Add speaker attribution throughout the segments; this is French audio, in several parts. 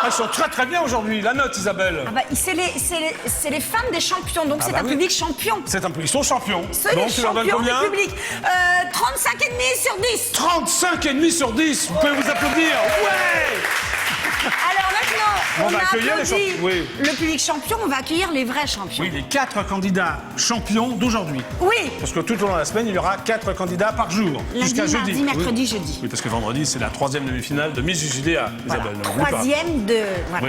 Speaker 1: Elles sont très très bien aujourd'hui. La note, Isabelle.
Speaker 2: Ah bah, c'est les femmes des champions, donc c'est un
Speaker 1: oui.
Speaker 2: public champion.
Speaker 1: Ils sont champions.
Speaker 2: C'est
Speaker 1: Donc
Speaker 2: les
Speaker 1: tu leur donnes
Speaker 2: champions
Speaker 1: combien?
Speaker 2: du public. 35,5 sur 10.
Speaker 1: 35,5 sur 10. Vous pouvez vous applaudir. Ouais.
Speaker 2: Alors maintenant,
Speaker 1: On va
Speaker 2: a
Speaker 1: accueillir les
Speaker 2: applaudi
Speaker 1: champions. Oui.
Speaker 2: le public champion, on va accueillir les vrais champions.
Speaker 1: Oui, les 4 candidats champions d'aujourd'hui.
Speaker 2: Oui.
Speaker 1: Parce que tout au long de la semaine, il y aura 4 candidats par jour.
Speaker 2: Lundi,
Speaker 1: Jusqu'à jeudi.
Speaker 2: mardi, mercredi,
Speaker 1: Oui.
Speaker 2: jeudi.
Speaker 1: Oui, parce que vendredi, c'est la 3e demi-finale de Miss JDA, Isabelle.
Speaker 2: Voilà,
Speaker 1: n'oublie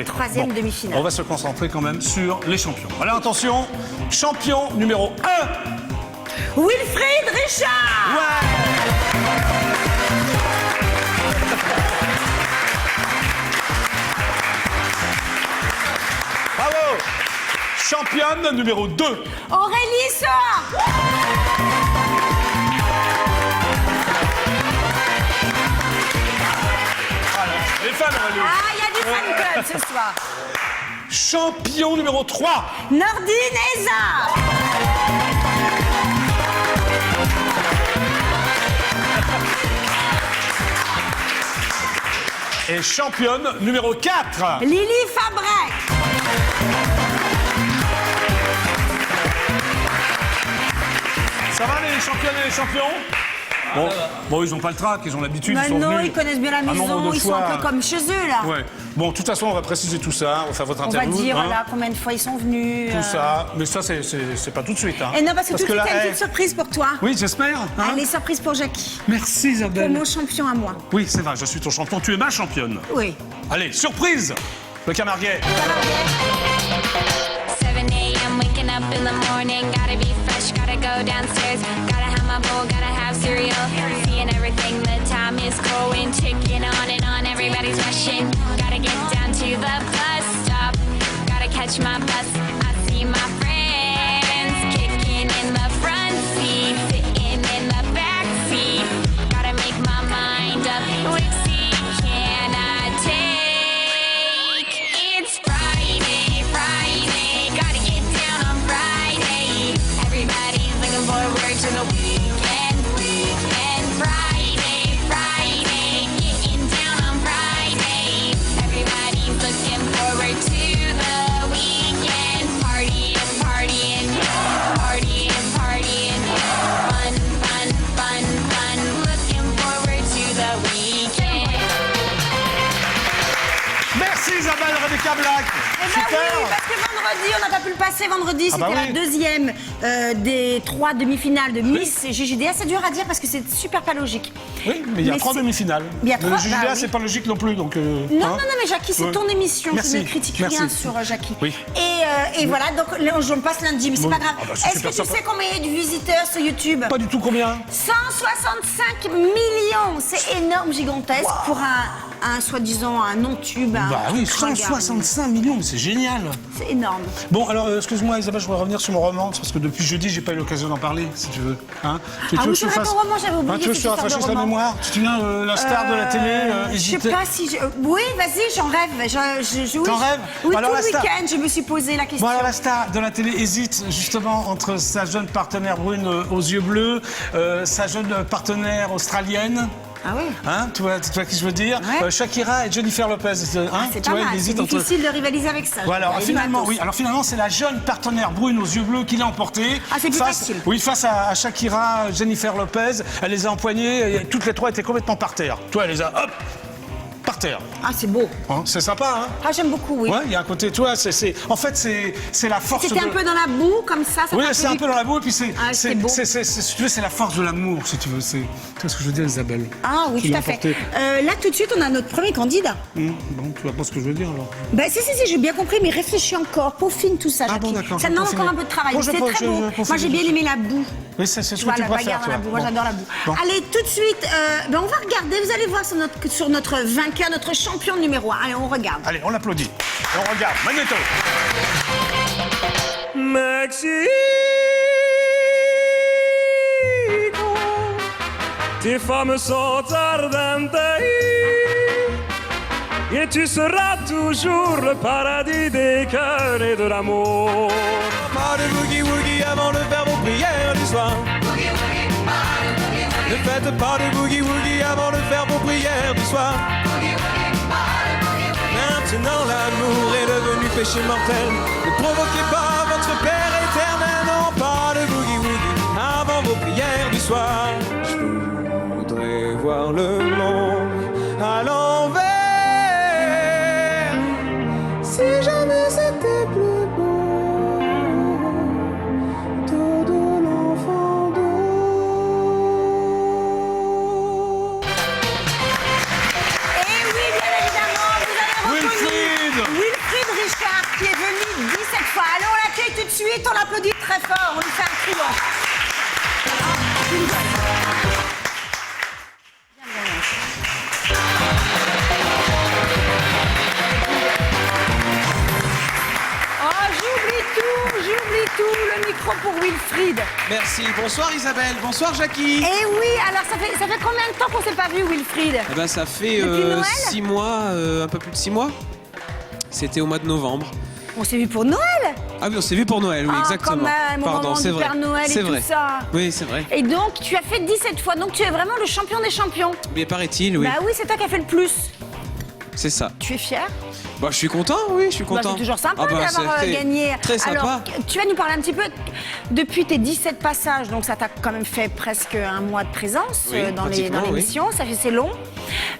Speaker 1: pas.
Speaker 2: troisième
Speaker 1: Bon,
Speaker 2: demi-finale.
Speaker 1: On va se concentrer quand même sur les champions. Alors attention, champion numéro 1.
Speaker 2: Wilfried Richard.
Speaker 1: Ouais. Bravo. Championne numéro 2.
Speaker 2: Aurélie Soa.
Speaker 1: Les femmes, Aurélie.
Speaker 2: Ah, il y a du fan club ce soir.
Speaker 1: Champion numéro 3.
Speaker 2: Nordine Eza.
Speaker 1: Et championne numéro 4.
Speaker 2: Lily Fabrec.
Speaker 1: Ça va les championnes et les champions? Bon, ils n'ont pas le trac, ils ont l'habitude, ils sont
Speaker 2: Non,
Speaker 1: venus
Speaker 2: ils connaissent bien la
Speaker 1: un nombre
Speaker 2: maison,
Speaker 1: de
Speaker 2: ils sont
Speaker 1: fois.
Speaker 2: un peu comme chez eux là.
Speaker 1: Ouais. Bon, de toute façon, on va préciser tout ça, on va faire votre
Speaker 2: On va
Speaker 1: interview.
Speaker 2: dire
Speaker 1: hein,
Speaker 2: voilà, combien de fois ils sont venus.
Speaker 1: tout ça, mais ça, c'est pas tout de suite. Hein.
Speaker 2: Et non, parce que tout de suite,
Speaker 1: là,
Speaker 2: il y a une
Speaker 1: eh,
Speaker 2: petite surprise pour toi.
Speaker 1: Oui, j'espère. Hein.
Speaker 2: Elle est surprise pour Jackie.
Speaker 1: Merci
Speaker 2: Pour
Speaker 1: Isabelle.
Speaker 2: mon champion à moi.
Speaker 1: Oui, c'est vrai, je suis ton champion, tu es ma championne.
Speaker 2: Oui.
Speaker 1: Allez, surprise. Le Camarguais.
Speaker 3: 7 a.m. waking up in the morning, gotta be fresh, gotta go downstairs, gotta have my bowl, gotta have cereal, seeing everything, the time is going, ticking on, everybody's rushing, gotta get down to the bus stop, gotta catch my bus, I see my friends, kicking in the front seat, sitting in the back seat, gotta make my mind up, which seat can I take? It's Friday, gotta get down on Friday. Everybody's looking forward to the weekend. Friday, getting down on Friday. Everybody's looking forward to the weekend. Partying, fun. Looking forward to the weekend.
Speaker 1: Merci Isabelle Rebecca Black.
Speaker 2: Eh ben oui, parce que vendredi, on n'a pas pu le passer. Vendredi, c'était
Speaker 1: bah oui.
Speaker 2: la deuxième des 3 demi-finales de Miss JJDA. C'est dur à dire parce que c'est super pas logique.
Speaker 1: Oui, mais il y a
Speaker 2: Mais
Speaker 1: 3
Speaker 2: c'est-
Speaker 1: demi-finales.
Speaker 2: Il y a
Speaker 1: Le
Speaker 2: 3,
Speaker 1: JDA,
Speaker 2: bah oui.
Speaker 1: c'est pas logique non plus, donc.
Speaker 2: Non, mais Jackie, c'est
Speaker 1: Ouais.
Speaker 2: ton émission.
Speaker 1: Merci.
Speaker 2: Je ne critique
Speaker 1: Merci.
Speaker 2: rien sur Jackie.
Speaker 1: Oui.
Speaker 2: Et voilà, donc là, on passe lundi, mais c'est
Speaker 1: Bon.
Speaker 2: pas grave.
Speaker 1: Ah bah, c'est
Speaker 2: Est-ce
Speaker 1: super
Speaker 2: que tu
Speaker 1: sympa.
Speaker 2: sais combien il y a de visiteurs sur YouTube?
Speaker 1: Pas du tout combien?
Speaker 2: 165 millions. C'est énorme, gigantesque pour un soi-disant un non-tube. un
Speaker 1: Bah oui,
Speaker 2: ringard.
Speaker 1: 165 millions, mais c'est génial.
Speaker 2: C'est énorme.
Speaker 1: Bon, alors, excuse-moi Isabelle, je voudrais revenir sur mon roman, parce que depuis jeudi, j'ai pas eu l'occasion d'en parler, si tu veux. Hein
Speaker 2: Ah oui, c'est vrai, ton roman, j'avais oublié
Speaker 1: Tu veux que
Speaker 2: cette
Speaker 1: je te
Speaker 2: histoire de
Speaker 1: rafraîchisse la
Speaker 2: roman.
Speaker 1: mémoire? Tu te souviens, la star de la télé,
Speaker 2: Je sais
Speaker 1: hésitait.
Speaker 2: pas si... Oui, vas-y, j'en rêve. Oui,
Speaker 1: T'en rêves?
Speaker 2: Oui,
Speaker 1: Bah alors,
Speaker 2: tout
Speaker 1: la
Speaker 2: le
Speaker 1: star.
Speaker 2: week-end, je me suis posé la question.
Speaker 1: Bon, alors la star de la télé hésite justement entre sa jeune partenaire brune aux yeux bleus, sa jeune partenaire australienne.
Speaker 2: Ah oui.
Speaker 1: Hein, tu vois qui je veux dire?
Speaker 2: Ouais.
Speaker 1: Shakira et Jennifer Lopez. Hein,
Speaker 2: C'est
Speaker 1: tu
Speaker 2: pas
Speaker 1: vois,
Speaker 2: mal,
Speaker 1: il
Speaker 2: c'est
Speaker 1: hésite entre...
Speaker 2: difficile de rivaliser avec ça.
Speaker 1: Voilà, alors
Speaker 2: Il y a du
Speaker 1: finalement,
Speaker 2: matos.
Speaker 1: oui. Alors finalement, c'est la jeune partenaire brune aux yeux bleus qui l'a emportée.
Speaker 2: Ah, c'est plus facile.
Speaker 1: Oui, face à Shakira, Jennifer Lopez. Elle les a empoignées. Et toutes les trois étaient complètement par terre. Toi, elle les a, hop, par terre.
Speaker 2: Ah, c'est beau.
Speaker 1: Hein, c'est sympa, hein?
Speaker 2: Ah, j'aime beaucoup, oui.
Speaker 1: Ouais, il y a un côté, toi, en fait, c'est la force
Speaker 2: C'était
Speaker 1: de...
Speaker 2: un peu dans la boue, comme ça.
Speaker 1: Oui,
Speaker 2: fait
Speaker 1: c'est un peu dans la boue, et puis
Speaker 2: Ah, c'est beau.
Speaker 1: si tu veux, c'est la force de l'amour, si tu veux. Tu vois ce que je veux dire, Isabelle?
Speaker 2: Ah oui,
Speaker 1: Qui
Speaker 2: tout
Speaker 1: l'a
Speaker 2: à fait.
Speaker 1: emporté.
Speaker 2: Là, tout de suite, on a notre premier candidat.
Speaker 1: Bon, tu vois pas ce que je veux dire, alors?
Speaker 2: Ben, si, j'ai bien compris, mais réfléchis encore, peaufine tout ça,
Speaker 1: Ah bon,
Speaker 2: Jackie.
Speaker 1: d'accord,
Speaker 2: Ça
Speaker 1: je vais
Speaker 2: demande encore
Speaker 1: peaufiner.
Speaker 2: un peu de travail,
Speaker 1: Bon,
Speaker 2: mais
Speaker 1: je
Speaker 2: c'est
Speaker 1: peux-
Speaker 2: très
Speaker 1: je
Speaker 2: beau.
Speaker 1: peaufine,
Speaker 2: Moi, j'ai bien
Speaker 1: je-
Speaker 2: aimé la boue.
Speaker 1: Oui, c'est ce
Speaker 2: Tu
Speaker 1: que
Speaker 2: vois,
Speaker 1: tu
Speaker 2: la
Speaker 1: préfères,
Speaker 2: bagarre dans la
Speaker 1: toi.
Speaker 2: boue. Moi,
Speaker 1: Bon.
Speaker 2: j'adore la boue.
Speaker 1: Bon.
Speaker 2: Allez, tout de suite, ben, on va regarder. Vous allez voir sur notre vainqueur, notre champion numéro 1. Allez, on regarde.
Speaker 1: Allez, on l'applaudit. Et on regarde. Magnéto.
Speaker 4: Mexico, tes femmes sont ardentes et tu seras toujours le paradis des cœurs et de l'amour. Pas de boogie-woogie avant de faire vos prières du soir. Ne faites pas de boogie-woogie avant de faire vos prières du soir. Maintenant l'amour est devenu péché mortel. Ne provoquez pas votre Père éternel. Non, pas de boogie-woogie avant vos prières du soir. Je voudrais voir le monde à l'envers. Si jamais c'était plus beau, Dodo l'enfant d'eau.
Speaker 2: Et oui, bien évidemment, vous avez reconnu
Speaker 1: Wilfried.
Speaker 2: Wilfried Richard qui est venu 17 fois. Allez, on l'accueille tout de suite, on l'applaudit très fort, on lui fait un triomphe. Oh, j'oublie tout, le micro pour Wilfried.
Speaker 5: Merci. Bonsoir Isabelle, bonsoir Jackie.
Speaker 2: Et oui, alors ça fait combien de temps qu'on s'est pas vu, Wilfried?
Speaker 5: Eh ben, ça fait
Speaker 2: Depuis Noël
Speaker 5: 6 mois, un peu plus de 6 mois. C'était au mois de novembre.
Speaker 2: On s'est vu pour Noël.
Speaker 5: Ah oui, on s'est vu pour Noël, oui,
Speaker 2: Ah,
Speaker 5: exactement.
Speaker 2: quand même, au
Speaker 5: Pardon,
Speaker 2: moment
Speaker 5: c'est
Speaker 2: du
Speaker 5: vrai.
Speaker 2: Père Noël et
Speaker 5: C'est
Speaker 2: tout
Speaker 5: vrai.
Speaker 2: ça.
Speaker 5: Oui, c'est vrai.
Speaker 2: Et donc, tu as fait 17 fois, donc tu es vraiment le champion des champions.
Speaker 5: Mais paraît-il, oui.
Speaker 2: Bah oui, c'est toi qui as fait le plus.
Speaker 5: C'est ça.
Speaker 2: Tu es fier?
Speaker 5: Bah, je suis content, oui, je suis
Speaker 2: Bah,
Speaker 5: content.
Speaker 2: c'est toujours sympa
Speaker 5: Ah bah,
Speaker 2: d'avoir
Speaker 5: c'était
Speaker 2: gagné.
Speaker 5: Très sympa.
Speaker 2: Alors, tu vas nous parler un petit peu depuis tes 17 passages, donc ça t'a quand même fait presque un mois de présence
Speaker 5: Oui,
Speaker 2: dans
Speaker 5: pratiquement,
Speaker 2: l'émission, ça fait c'est long.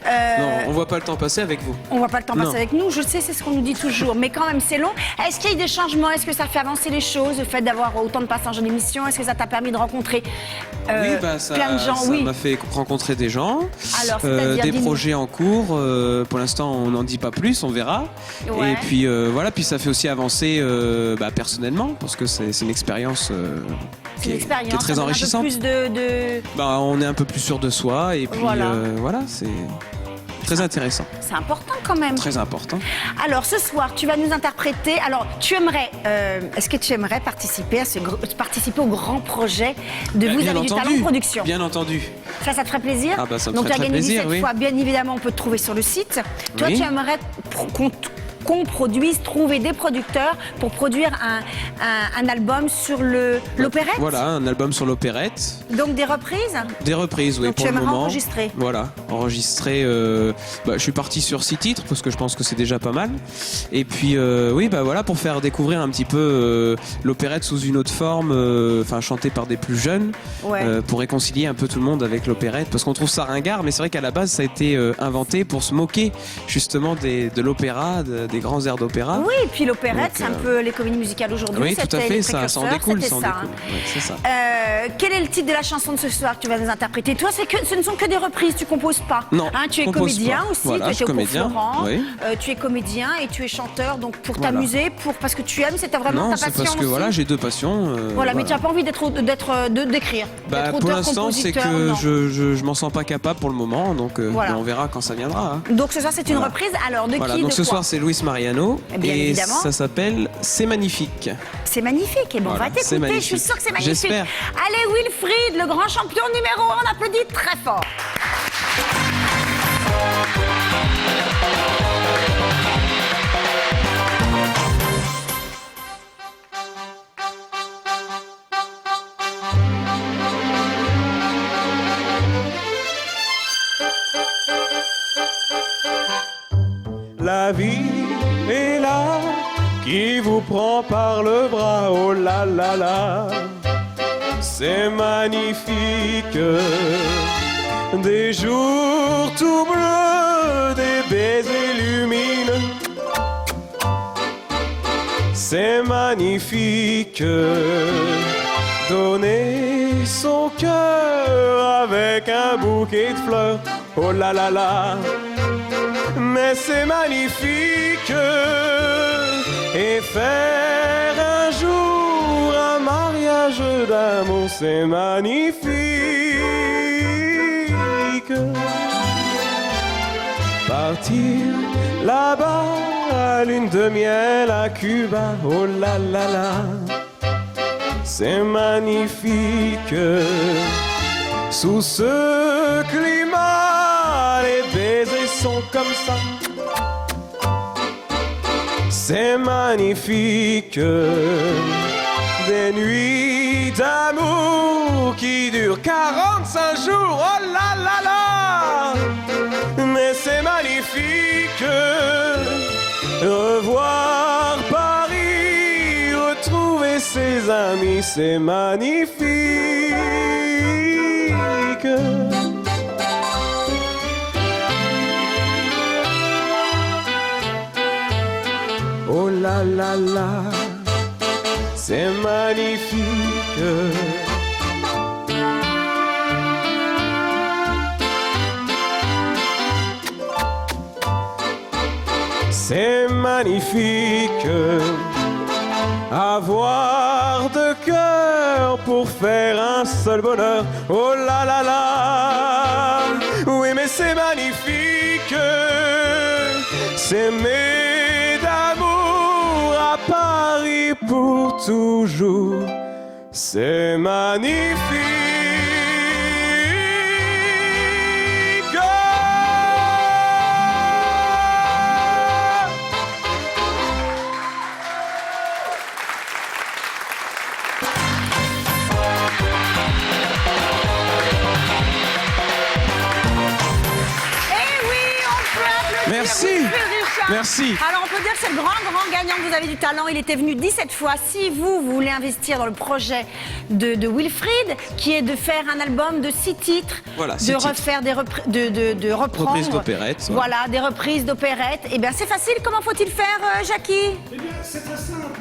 Speaker 5: Non, on voit pas le temps passer avec vous.
Speaker 2: On voit pas le temps
Speaker 5: Non.
Speaker 2: passer avec nous, je sais, c'est ce qu'on nous dit toujours, mais quand même c'est long. Est-ce qu'il y a eu des changements? Est-ce que ça fait avancer les choses, le fait d'avoir autant de passages en émission? Est-ce que ça t'a permis de rencontrer
Speaker 5: Oui, bah, ça,
Speaker 2: plein de gens?
Speaker 5: ça
Speaker 2: Oui.
Speaker 5: m'a fait rencontrer des gens,
Speaker 2: Alors, c'est-à-dire,
Speaker 5: des
Speaker 2: dis-nous.
Speaker 5: projets en cours. Pour l'instant, on n'en dit pas plus, on verra.
Speaker 2: Ouais.
Speaker 5: Et puis voilà, puis ça fait aussi avancer personnellement, parce que c'est une expérience
Speaker 2: C'est
Speaker 5: qui
Speaker 2: une
Speaker 5: est
Speaker 2: expérience,
Speaker 5: très
Speaker 2: ça donne
Speaker 5: enrichissante.
Speaker 2: Un peu plus de...
Speaker 5: Bah, on est un peu plus sûr de soi, et puis
Speaker 2: Voilà.
Speaker 5: voilà, c'est très intéressant,
Speaker 2: C'est important quand même.
Speaker 5: très important.
Speaker 2: Alors ce soir, tu vas nous interpréter. Alors, est-ce que tu aimerais participer participer au grand projet de Vous
Speaker 5: Bien
Speaker 2: avez du talent
Speaker 5: entendu,
Speaker 2: production?
Speaker 5: bien entendu.
Speaker 2: Ça te ferait plaisir?
Speaker 5: Ah bah, ça me
Speaker 2: Donc tu
Speaker 5: ferait
Speaker 2: as
Speaker 5: très
Speaker 2: gagné
Speaker 5: plaisir,
Speaker 2: 17
Speaker 5: oui.
Speaker 2: fois. Bien évidemment, on peut te trouver sur le site. Toi,
Speaker 5: Oui.
Speaker 2: tu aimerais qu'on produise, trouver des producteurs pour produire un album sur l'opérette?
Speaker 5: Voilà, un album sur l'opérette.
Speaker 2: Donc des reprises?
Speaker 5: Des reprises, oui,
Speaker 2: Donc,
Speaker 5: pour
Speaker 2: tu
Speaker 5: le
Speaker 2: aimerais
Speaker 5: moment.
Speaker 2: enregistrer?
Speaker 5: Voilà, enregistrer. Je suis parti sur 6 titres parce que je pense que c'est déjà pas mal. Et puis, oui, bah voilà, pour faire découvrir un petit peu l'opérette sous une autre forme, chantée par des plus jeunes,
Speaker 2: Ouais.
Speaker 5: pour réconcilier un peu tout le monde avec l'opérette. Parce qu'on trouve ça ringard, mais c'est vrai qu'à la base, ça a été inventé pour se moquer justement de l'opéra, des grands airs d'opéra.
Speaker 2: Oui, et puis l'opérette,
Speaker 5: Donc,
Speaker 2: c'est un peu les comédies musicales aujourd'hui.
Speaker 5: Oui, tout à
Speaker 2: C'était
Speaker 5: fait,
Speaker 2: les
Speaker 5: ça en
Speaker 2: précurseurs,
Speaker 5: découle,
Speaker 2: c'était
Speaker 5: ça en
Speaker 2: ça,
Speaker 5: découle.
Speaker 2: hein.
Speaker 5: Ouais, c'est ça.
Speaker 2: Quel est le titre de la chanson de ce soir que tu vas nous interpréter? Toi, ce ne sont que des reprises, tu composes pas.
Speaker 5: Non,
Speaker 2: Hein, tu es
Speaker 5: je compose
Speaker 2: comédien
Speaker 5: pas.
Speaker 2: aussi,
Speaker 5: Voilà,
Speaker 2: tu
Speaker 5: je suis
Speaker 2: étais au cours
Speaker 5: comédien,
Speaker 2: Florent,
Speaker 5: oui.
Speaker 2: tu es comédien et tu es chanteur, donc pour
Speaker 5: Voilà.
Speaker 2: t'amuser, parce que tu aimes, c'est vraiment
Speaker 5: Non,
Speaker 2: ta
Speaker 5: c'est
Speaker 2: passion
Speaker 5: parce que
Speaker 2: aussi.
Speaker 5: voilà, j'ai 2 passions.
Speaker 2: Voilà, mais tu n'as pas envie d'écrire,
Speaker 5: Bah, pour l'instant, c'est que
Speaker 2: non.
Speaker 5: je m'en sens pas capable pour le moment, donc
Speaker 2: Voilà.
Speaker 5: on verra quand ça viendra. Hein.
Speaker 2: Donc ce soir, c'est une
Speaker 5: Voilà.
Speaker 2: reprise. Alors, de
Speaker 5: Voilà,
Speaker 2: qui,
Speaker 5: donc
Speaker 2: de
Speaker 5: ce
Speaker 2: quoi?
Speaker 5: soir c'est Luis Mariano
Speaker 2: Eh bien,
Speaker 5: et
Speaker 2: évidemment.
Speaker 5: ça s'appelle C'est magnifique.
Speaker 2: C'est magnifique. Et bon,
Speaker 5: Voilà,
Speaker 2: on va t'écouter,
Speaker 5: c'est
Speaker 2: je
Speaker 5: magnifique.
Speaker 2: suis sûre que c'est magnifique.
Speaker 5: J'espère.
Speaker 2: Allez, Wilfried, le grand champion numéro 1, on applaudit très fort.
Speaker 4: La vie est là, qui vous prend par le bras, oh là là là, c'est magnifique. Des jours tout bleus, des baisers lumineux, c'est magnifique. Donner son cœur avec un bouquet de fleurs, oh là là là, mais c'est magnifique. Et faire un jour un mariage d'amour, c'est magnifique. Partir là-bas à lune de miel à Cuba, oh là là là, c'est magnifique. Sous ce climat, les baisers sont comme ça, c'est magnifique. Des nuits d'amour qui durent 45 jours, oh là là là, mais c'est magnifique. Revoir Paris, retrouver ses amis, c'est magnifique. Oh là là là, c'est magnifique. C'est magnifique, avoir de cœur pour faire un seul bonheur. Oh là là là, oui mais c'est magnifique, s'aimer d'amour à Paris pour toujours. C'est magnifique.
Speaker 5: Merci. Merci.
Speaker 2: Alors on peut dire que c'est le grand gagnant, que vous avez du talent. Il était venu 17 fois. Si vous voulez investir dans le projet de Wilfried, qui est de faire un album de 6 titres,
Speaker 5: Voilà, 6
Speaker 2: de
Speaker 5: titres.
Speaker 2: refaire de reprendre,
Speaker 5: Reprises d'opérettes, ouais.
Speaker 2: Voilà, des reprises d'opérettes. Eh bien c'est facile. Comment faut-il faire, Jackie?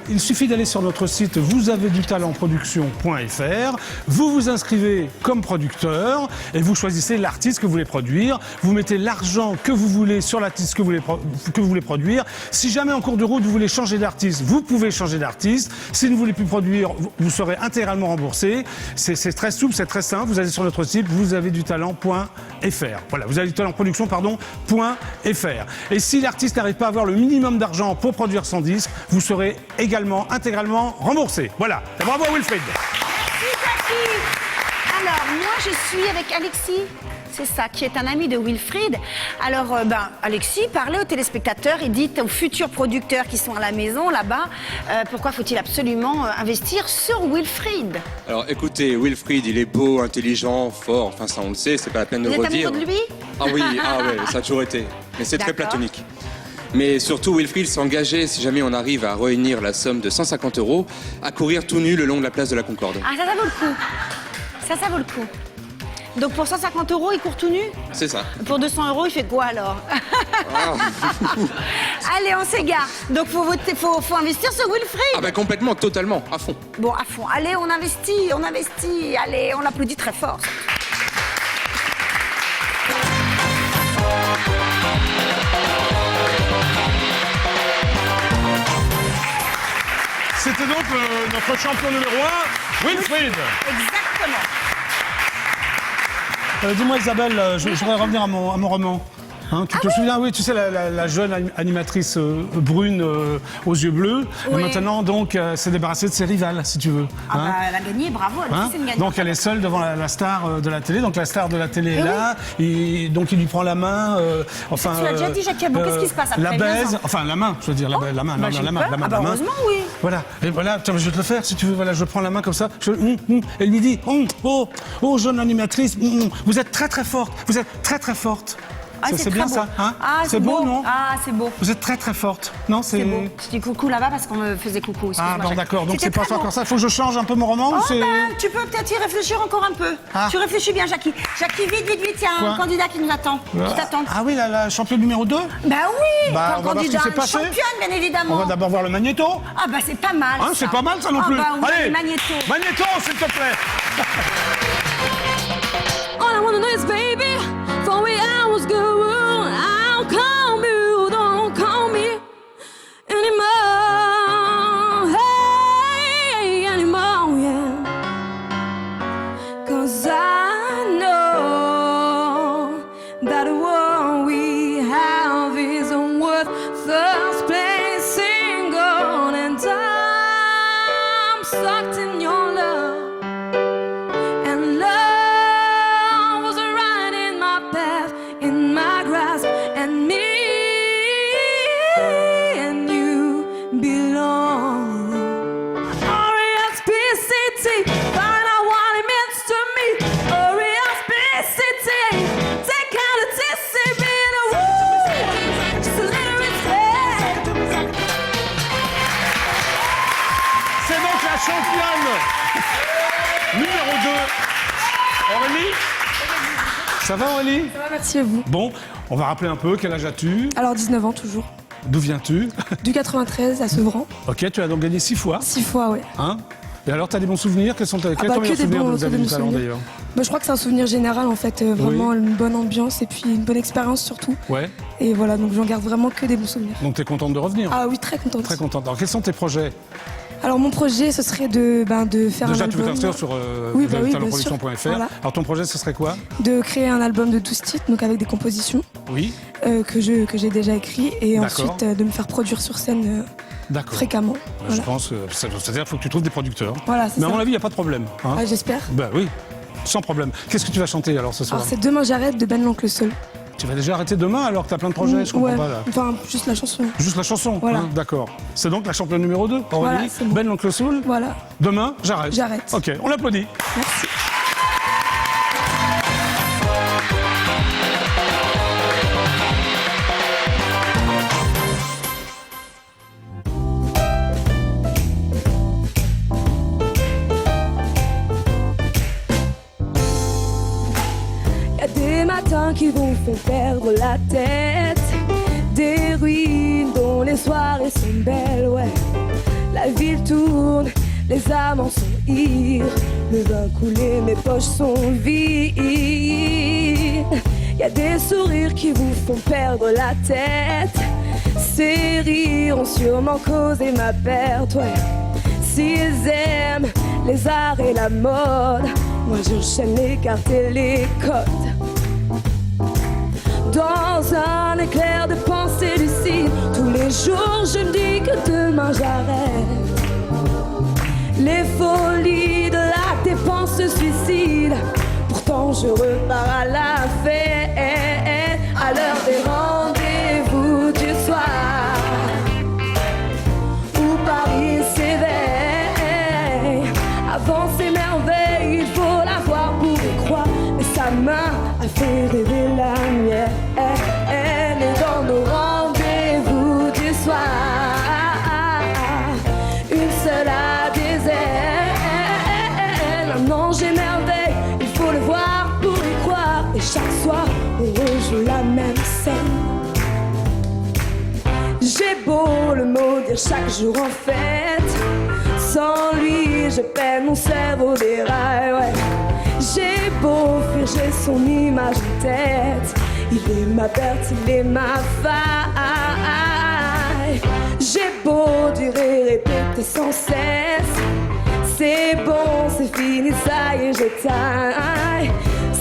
Speaker 1: Il suffit d'aller sur notre site vousavezdutalentproduction.fr, vous vous inscrivez comme producteur et vous choisissez l'artiste que vous voulez produire, vous mettez l'argent que vous voulez sur l'artiste que vous voulez produire. Si jamais en cours de route vous voulez changer d'artiste, vous pouvez changer d'artiste. Si vous ne voulez plus produire, vous serez intégralement remboursé. C'est très souple, c'est très simple. Vous allez sur notre site vousavezdutalent.fr. Voilà, vousavezdutalentproduction.fr. Et si l'artiste n'arrive pas à avoir le minimum d'argent pour produire son disque, vous serez également intégralement remboursé. Voilà. Et bravo à Wilfried.
Speaker 2: Merci, Jackie. Alors moi je suis avec Alexis. C'est ça, qui est un ami de Wilfried. Alors, Alexis, parlez aux téléspectateurs et dites aux futurs producteurs qui sont à la maison, là-bas, pourquoi faut-il absolument investir sur Wilfried?
Speaker 6: Alors écoutez, Wilfried, il est beau, intelligent, fort, enfin ça on le sait, c'est pas la peine de
Speaker 2: Vous
Speaker 6: le
Speaker 2: êtes
Speaker 6: redire.
Speaker 2: amoureux de lui?
Speaker 6: Ah oui, ça a toujours été. Mais c'est très
Speaker 2: D'accord.
Speaker 6: platonique. Mais surtout, Wilfried s'est engagé, si jamais on arrive à réunir la somme de 150 €, à courir tout nu le long de la place de la Concorde.
Speaker 2: Ah, ça vaut le coup. Ça vaut le coup. Donc pour 150 €, il court tout nu?
Speaker 6: C'est ça.
Speaker 2: Pour 200 €, il fait quoi alors? Allez, on s'égare. Donc faut investir sur Wilfried.
Speaker 6: Ah bah complètement, totalement, à fond.
Speaker 2: Bon, à fond. Allez, on investit. Allez, on l'applaudit très fort.
Speaker 1: C'était donc notre champion numéro 1, Wilfried.
Speaker 2: Exactement.
Speaker 1: Dis-moi Isabelle, je voudrais revenir à mon roman. Hein, tu te souviens, oui, tu sais, la jeune animatrice brune aux yeux bleus,
Speaker 2: Oui.
Speaker 1: maintenant donc s'est débarrassée de ses rivales, si tu veux.
Speaker 2: Ah bah, elle a gagné, bravo, elle aussi c'est une gagnante.
Speaker 1: Donc elle est seule devant la star de la télé, donc la star de la télé est là, et donc il lui prend la main, enfin...
Speaker 2: Tu l'as déjà dit, Jacques Cabot, qu'est-ce qui se passe après?
Speaker 1: La baise,
Speaker 2: Viens-en.
Speaker 1: enfin la main, je veux dire, la main,
Speaker 2: bah, j'ai
Speaker 1: la main,
Speaker 2: peur.
Speaker 1: la main,
Speaker 2: Ah bah,
Speaker 1: la main.
Speaker 2: heureusement, oui.
Speaker 1: Voilà, et voilà, tiens, je vais te le faire, si tu veux, voilà, je prends la main comme ça, elle lui dit, oh, jeune animatrice, vous êtes très très forte, vous êtes très très forte.
Speaker 2: Ah,
Speaker 1: C'est
Speaker 2: très
Speaker 1: bien
Speaker 2: beau.
Speaker 1: ça, hein?
Speaker 2: Ah,
Speaker 1: C'est beau, non?
Speaker 2: Ah, c'est beau.
Speaker 1: Vous êtes très très forte. Non,
Speaker 2: C'est beau. Je dis coucou là-bas parce qu'on me faisait coucou.
Speaker 1: Ah
Speaker 2: excuse-moi,
Speaker 1: bon,
Speaker 2: Jacques.
Speaker 1: d'accord, donc
Speaker 2: C'était
Speaker 1: c'est pas
Speaker 2: très beau.
Speaker 1: encore ça. Il faut que je change un peu mon roman ou
Speaker 2: Oh,
Speaker 1: c'est...
Speaker 2: tu peux peut-être y réfléchir encore un peu.
Speaker 1: Ah.
Speaker 2: Tu réfléchis bien, Jackie. Jackie, vite, il y a un
Speaker 1: Quoi
Speaker 2: candidat qui nous attend. Qui t'attend.
Speaker 1: Ah oui, la championne numéro 2?
Speaker 2: Bah oui,
Speaker 1: Bah,
Speaker 2: pas
Speaker 1: on va voir ce qui
Speaker 2: candidat,
Speaker 1: s'est
Speaker 2: une
Speaker 1: passé.
Speaker 2: championne, bien
Speaker 1: On
Speaker 2: évidemment.
Speaker 1: va d'abord voir le magnéto.
Speaker 2: Ah bah c'est pas mal.
Speaker 1: Hein,
Speaker 2: ça.
Speaker 1: c'est pas mal ça non
Speaker 2: Ah
Speaker 1: plus.
Speaker 2: bah oui,
Speaker 1: Allez,
Speaker 2: Magnéto.
Speaker 1: Magnéto, s'il te plaît.
Speaker 7: All I wanna know is, baby, 4 hours go on. I'll call you, don't call me anymore. Hey, anymore, yeah. 'Cause I know that what we have isn't worth first placing gold, and I'm sucked in your love. And love was right in my path, in my grasp, and me and you belong. R-E-S-P-C-T, find out what it means to me. R-E-S-P-C-T, take out a TCB and a woo, just a little respect.
Speaker 1: la championne numéro 2, Aurélie. Ça va Aurélie?
Speaker 8: Ça va, merci à vous.
Speaker 1: Bon, on va rappeler un peu, quel âge as-tu?
Speaker 8: Alors 19 ans toujours.
Speaker 1: D'où viens-tu?
Speaker 8: Du 93 à Sevran.
Speaker 1: Ok, tu as donc gagné 6 fois.
Speaker 8: 6 fois, ouais.
Speaker 1: Hein? Et alors, tu as des bons souvenirs? Quels sont tes quels sont les
Speaker 8: que
Speaker 1: meilleurs
Speaker 8: des
Speaker 1: souvenirs
Speaker 8: bons
Speaker 1: de Xavier du
Speaker 8: souvenirs.
Speaker 1: Talent d'ailleurs?
Speaker 8: Bah, je crois que c'est un souvenir général en fait, vraiment une bonne ambiance et puis une bonne expérience surtout.
Speaker 1: Ouais.
Speaker 8: Et voilà, donc j'en garde vraiment que des bons souvenirs.
Speaker 1: Donc tu es contente de revenir?
Speaker 8: Ah oui, très contente.
Speaker 1: Très contente. Alors, quels sont tes projets?
Speaker 8: Alors mon projet, ce serait de faire
Speaker 1: Déjà,
Speaker 8: un
Speaker 1: tu veux
Speaker 8: album.
Speaker 1: t'inscrire sur
Speaker 8: Oui, bah oui, bien
Speaker 1: talentproduction.fr.
Speaker 8: sûr. Voilà.
Speaker 1: Alors, ton projet, ce serait quoi?
Speaker 8: De créer un album de 12 titres, donc avec des compositions
Speaker 1: Oui.
Speaker 8: que j'ai déjà écrit et
Speaker 1: D'accord.
Speaker 8: ensuite de me faire produire sur scène
Speaker 1: D'accord.
Speaker 8: fréquemment.
Speaker 1: Je
Speaker 8: Voilà.
Speaker 1: pense que c'est-à-dire qu'il faut que tu trouves des producteurs.
Speaker 8: Voilà, c'est
Speaker 1: Mais à
Speaker 8: ça.
Speaker 1: mon avis, il n'y a pas de problème. Hein.
Speaker 8: Ah, j'espère.
Speaker 1: Bah oui, sans problème. Qu'est-ce que tu vas chanter alors ce soir?
Speaker 8: Alors c'est Demain j'arrête de Ben l'Oncle Seul.
Speaker 1: Tu vas déjà arrêter demain alors que tu as plein de projets? Je comprends
Speaker 8: Ouais,
Speaker 1: pas là.
Speaker 8: enfin juste la chanson.
Speaker 1: Juste la chanson,
Speaker 8: Voilà.
Speaker 1: hein, d'accord. C'est donc la championne numéro 2, Aurélie.
Speaker 8: Voilà, c'est bon.
Speaker 1: Ben l'Oncle Soul.
Speaker 8: Voilà,
Speaker 1: Demain, j'arrête.
Speaker 8: J'arrête.
Speaker 1: Ok, on l'applaudit.
Speaker 8: merci.
Speaker 7: Y'a des matins qui vous font perdre la tête, des ruines dont les soirées sont belles, ouais. La ville tourne, les amants sont ivres, le vin coulé, mes poches sont vides. Y'a des sourires qui vous font perdre la tête, ces rires ont sûrement causé ma perte, ouais. S'ils aiment les arts et la mode, moi j'enchaîne les cartes et les codes. Dans un éclair de pensée lucide, tous les jours je me dis que demain j'arrête. Les folies de la dépense se suicident, pourtant je repars à la fête. À l'heure des rendez-vous du soir, où Paris s'éveille. Avant ces merveilles, il faut la voir pour y croire. Mais sa main a fait rêver la mienne. Et dans nos rendez-vous du soir, une seule a des ailes. Un ange émerveille, il faut le voir pour y croire. Et chaque soir, on rejoue la même scène. J'ai beau le maudire chaque jour en fête, sans lui je peine, mon cerveau déraille, ouais. J'ai beau fuir, j'ai son image en tête, il est ma perte, il est ma faille. J'ai beau dire et répéter sans cesse, c'est bon, c'est fini, ça y est, j'éteins.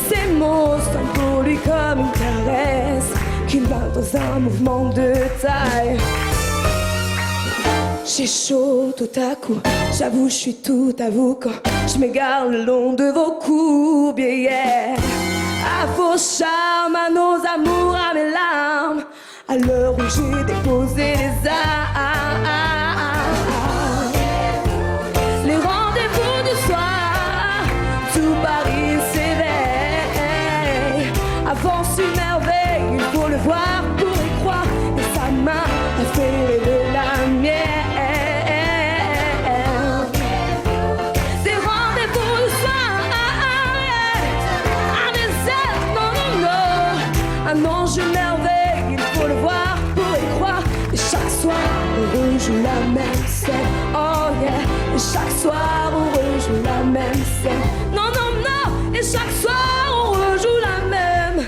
Speaker 7: Ces mots sont pour lui comme une caresse qu'il va dans un mouvement de taille. J'ai chaud tout à coup, j'avoue je suis tout à vous quand je m'égare le long de vos courbes, yeah. À vos charmes, à nos amours, à mes larmes, à l'heure où j'ai déposé les armes. Les rendez-vous du soir, tout Paris s'éveille. Avance une merveille, il faut le voir pour y croire. Et sa main a fait rêver la mienne. Des rendez-vous du soir, à des ailes, non, non, non. Un ange merveille, il faut le voir pour y croire. Et chaque soir, on rejoue la même scène, oh yeah. Et chaque soir, on rejoue la même scène, non, non, non. Et chaque soir, on rejoue la même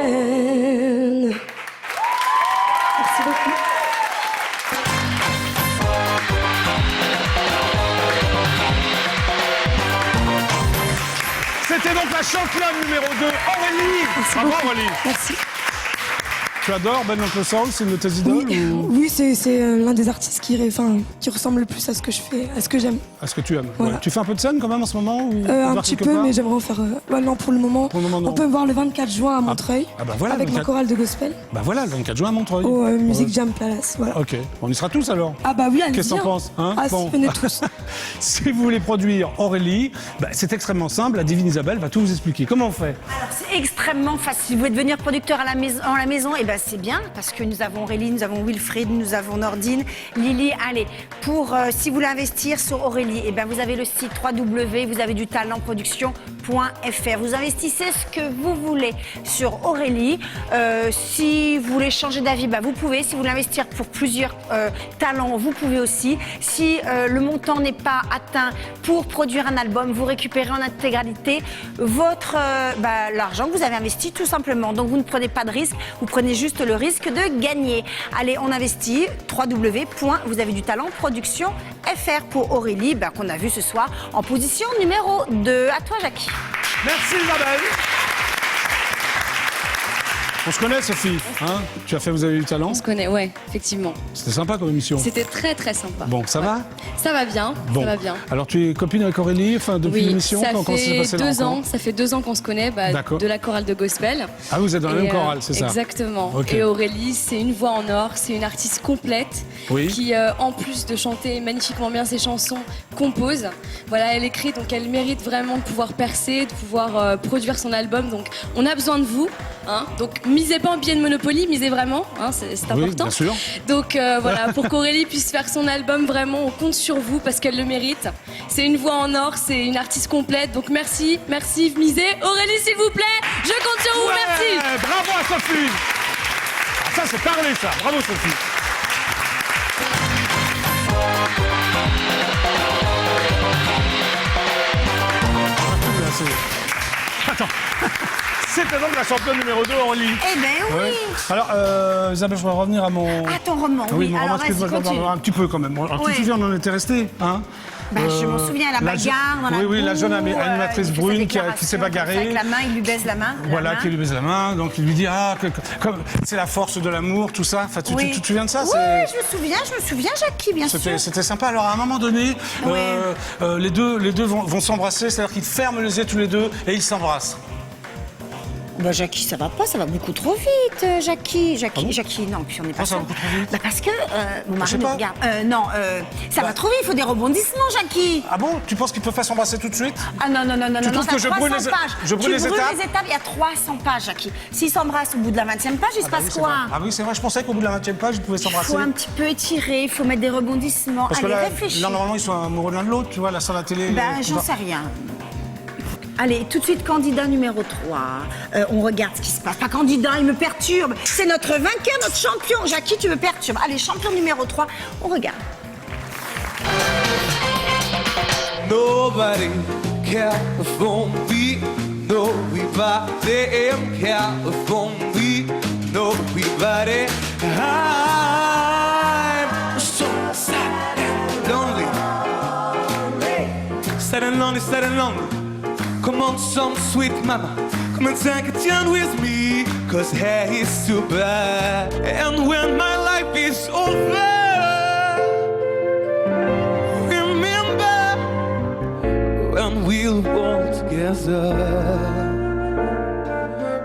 Speaker 7: scène. Merci beaucoup.
Speaker 1: C'était donc la championne numéro 2, Aurélie. Bravo Aurélie.
Speaker 8: Merci.
Speaker 1: Tu adores Ben l'Oncle Soul, c'est une de tes idoles ou
Speaker 8: Oui, c'est l'un des artistes qui ressemble le plus à ce que je fais, à ce que j'aime.
Speaker 1: à ce que tu aimes?
Speaker 8: Voilà.
Speaker 1: Ouais. Tu fais un peu de scène quand même en ce moment ou
Speaker 8: Un
Speaker 1: voir
Speaker 8: petit
Speaker 1: quelque
Speaker 8: peu,
Speaker 1: part
Speaker 8: mais j'aimerais en faire. Non, pour le moment.
Speaker 1: Pour le moment, non.
Speaker 8: On peut me voir le 24 juin à Montreuil,
Speaker 1: ah bah voilà,
Speaker 8: avec
Speaker 1: le
Speaker 8: ma
Speaker 1: 24
Speaker 8: chorale de gospel,
Speaker 1: Bah voilà, le 24 juin à Montreuil.
Speaker 8: au Music
Speaker 1: Ouais.
Speaker 8: Jam Palace. Voilà.
Speaker 1: Ok, on y sera tous alors.
Speaker 8: Ah bah oui, allez-y.
Speaker 1: Qu'est-ce que t'en penses hein
Speaker 8: Ah
Speaker 1: Bon.
Speaker 8: si, venez tous.
Speaker 1: Si vous voulez produire Aurélie, bah, c'est extrêmement simple. La divine Isabelle va tout vous expliquer. Comment on fait?
Speaker 2: Alors, c'est extrêmement facile. Vous voulez devenir producteur à la maison, et ben c'est bien parce que nous avons Aurélie, nous avons Wilfried, nous avons Nordine, Lily. Allez, pour si vous voulez investir sur Aurélie, eh ben, vous avez le site www.vous-avez-du-talent-production.fr. Vous investissez ce que vous voulez sur Aurélie. Si vous voulez changer d'avis, bah, vous pouvez. Si vous voulez investir pour plusieurs talents, vous pouvez aussi. Si le montant n'est pas atteint pour produire un album, vous récupérez en intégralité votre l'argent que vous avez investi tout simplement. Donc vous ne prenez pas de risque, vous prenez juste le risque de gagner. Allez, on investit www.vous-avez-du-talent-production.fr pour Aurélie, qu'on a vu ce soir en position numéro 2. À toi, Jackie.
Speaker 1: Merci Isabelle. On se connaît, Sophie, hein? Tu as fait Vous avez du talent?
Speaker 9: On se connaît, ouais, effectivement.
Speaker 1: C'était sympa comme émission.
Speaker 9: C'était très très sympa.
Speaker 1: Bon, ça va?
Speaker 9: Ça va bien,
Speaker 1: Bon.
Speaker 9: ça va bien.
Speaker 1: Alors tu es copine avec Aurélie, depuis
Speaker 9: Oui,
Speaker 1: l'émission?
Speaker 9: ça
Speaker 1: Comment s'est
Speaker 9: fait
Speaker 1: passé la
Speaker 9: 2 ans.
Speaker 1: rencontre?
Speaker 9: Ça fait 2 ans qu'on se connaît,
Speaker 1: D'accord.
Speaker 9: de la chorale de gospel.
Speaker 1: Ah, vous êtes dans la
Speaker 9: Et,
Speaker 1: même chorale, c'est ça?
Speaker 9: Exactement.
Speaker 1: Ok.
Speaker 9: Et Aurélie, c'est une voix en or, c'est une artiste complète
Speaker 1: Oui.
Speaker 9: qui, en plus de chanter magnifiquement bien ses chansons, compose. Voilà, elle écrit, donc elle mérite vraiment de pouvoir percer, de pouvoir produire son album. Donc on a besoin de vous. Hein. Donc misez pas en billet de Monopoly, misez vraiment, hein, c'est
Speaker 1: Oui,
Speaker 9: important.
Speaker 1: bien sûr.
Speaker 9: Donc voilà, pour qu'Aurélie puisse faire son album, vraiment, on compte sur vous parce qu'elle le mérite. C'est une voix en or, c'est une artiste complète. Donc merci, misez. Aurélie, s'il vous plaît, je compte sur vous,
Speaker 1: Ouais,
Speaker 9: merci.
Speaker 1: bravo à Sophie. Ah, ça, c'est parlé, ça. Bravo, Sophie. Attends. C'était donc la championne numéro 2 en ligne.
Speaker 2: Eh ben oui.
Speaker 1: Ouais. Alors, Isabelle, je voudrais revenir à mon...
Speaker 2: Ah, ton roman,
Speaker 1: Ah oui,
Speaker 2: oui.
Speaker 1: mon roman,
Speaker 2: Alors, vas-y,
Speaker 1: excuse-moi, je vais
Speaker 2: continue.
Speaker 1: un petit peu quand même. Alors, tu
Speaker 2: Ouais.
Speaker 1: te souviens, on en était resté, hein?
Speaker 2: Je m'en souviens, la bagarre dans la
Speaker 1: Oui, oui, la
Speaker 2: boue,
Speaker 1: jeune animatrice
Speaker 2: il fait sa
Speaker 1: brune qui s'est
Speaker 2: déclaration
Speaker 1: bagarrée.
Speaker 2: Avec la main, il lui baise la main.
Speaker 1: Voilà, qui lui baise la main, donc il lui dit comme c'est la force de l'amour, tout ça. Enfin, tu te souviens de ça?
Speaker 2: Oui, je me souviens, Jackie, bien sûr.
Speaker 1: C'était sympa. Alors à un moment donné, les deux vont s'embrasser, c'est-à-dire qu'ils ferment les yeux tous les deux et ils s'embrassent.
Speaker 2: Bah Jackie, ça va pas, ça va beaucoup trop vite, Jackie, non, puis on n'est pas
Speaker 1: Ça va beaucoup trop vite.
Speaker 2: Bah parce que mon
Speaker 1: Je sais
Speaker 2: mari me
Speaker 1: pas.
Speaker 2: regarde. Ça va trop vite, il faut des rebondissements, Jackie.
Speaker 1: Ah bon? Tu penses qu'ils peuvent pas s'embrasser tout de suite?
Speaker 2: Ah non,
Speaker 1: Tu trouves
Speaker 2: ça
Speaker 1: que je
Speaker 2: 300
Speaker 1: brûle
Speaker 2: pages.
Speaker 1: je brûle les
Speaker 2: tu brûles
Speaker 1: étapes?
Speaker 2: les étapes, il y a 300 pages, Jackie. S'ils s'embrassent au bout de la 20e page, il se passe
Speaker 1: c'est
Speaker 2: quoi?
Speaker 1: vrai. Ah oui, c'est vrai, je pensais qu'au bout de la 20e page, ils pouvaient
Speaker 2: Il
Speaker 1: s'embrasser.
Speaker 2: faut un petit peu étirer, il faut mettre des rebondissements.
Speaker 1: Parce que
Speaker 2: Allez,
Speaker 1: là,
Speaker 2: réfléchis.
Speaker 1: normalement, ils sont amoureux l'un de l'autre, tu vois, là sur la télé.
Speaker 2: J'en sais rien. Allez, tout de suite, candidat numéro 3. On regarde ce qui se passe. Pas candidat, il me perturbe. C'est notre vainqueur, notre champion. Jackie, tu me perturbes. Allez, champion numéro 3, on regarde.
Speaker 4: Nobody cares for me. Nobody cares for me. Nobody. I'm so sad and lonely. Sad and lonely, sad and lonely. Come on, some sweet mama. Come and take a chance with me. Cause hair is too bad. And when my life is over, remember when we'll walk together.